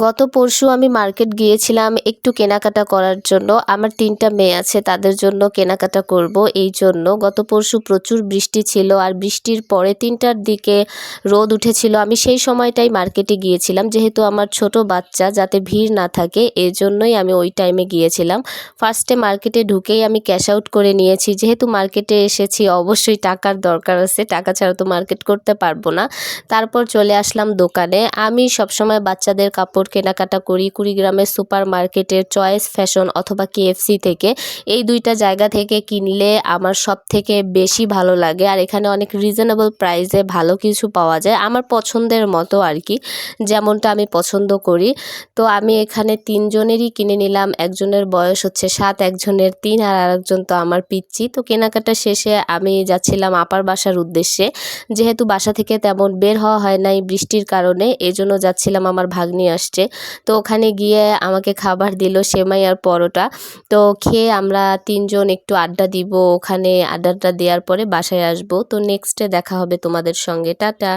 গত পরশু আমি মার্কেট গিয়েছিলাম একটু কেনাকাটা করার জন্য। আমার ৩টা মেয়ে আছে, তাদের জন্য কেনাকাটা করব। এই জন্য গত পরশু প্রচুর বৃষ্টি ছিল, আর বৃষ্টির পরে ৩টার দিকে রোদ উঠেছিল। আমি সেই সময়টাই মার্কেটে গিয়েছিলাম, যেহেতু আমার ছোট বাচ্চা, যাতে ভিড় না থাকে এজন্যই আমি ওই টাইমে গিয়েছিলাম। ফার্স্টে মার্কেটে ঢুকেই আমি ক্যাশ আউট করে নিয়েছি, যেহেতু মার্কেটে এসেছি অবশ্যই টাকার দরকার আছে, টাকা ছাড়া তো মার্কেট করতে পারবো না। তারপর চলে আসলাম দোকানে। আমি সবসময় বাচ্চাদের কাপড় কেনাকাটা করি কুড়িগ্রামের সুপার মার্কেটের চয়েস ফ্যাশন অথবা কেএফসি থেকে। এই দুইটা জায়গা থেকে কিনলে আমার সব থেকে বেশি ভালো লাগে, আর এখানে অনেক রিজনেবল প্রাইসে ভালো কিছু পাওয়া যায় আমার পছন্দের মতো আর কি, যেমনটা আমি পছন্দ করি। তো আমি এখানে 3জনেরই কিনে নিলাম। একজনের বয়স হচ্ছে 7, একজনের 3, আর আরেকজন তো আমার পিচ্চি। তো কেনাকাটা শেষে আমি যাচ্ছিলাম আপার বাসার উদ্দেশ্যে, যেহেতু বাসা থেকে তেমন বের হওয়া হয় নাই বৃষ্টির কারণে, এজন্য যাচ্ছিলাম। আমার ভাগ্নি আসছে, তো ওখানে গিয়ে আমাকে খাবার দিল সেমাই আর পরোটা। তো খেয়ে আমরা 3জন একটু আড্ডা দিব, ওখানে আড্ডাটা দেওয়ার পরে বাসায় আসবো। তো নেক্সটে দেখা হবে তোমাদের সঙ্গে, টাটা।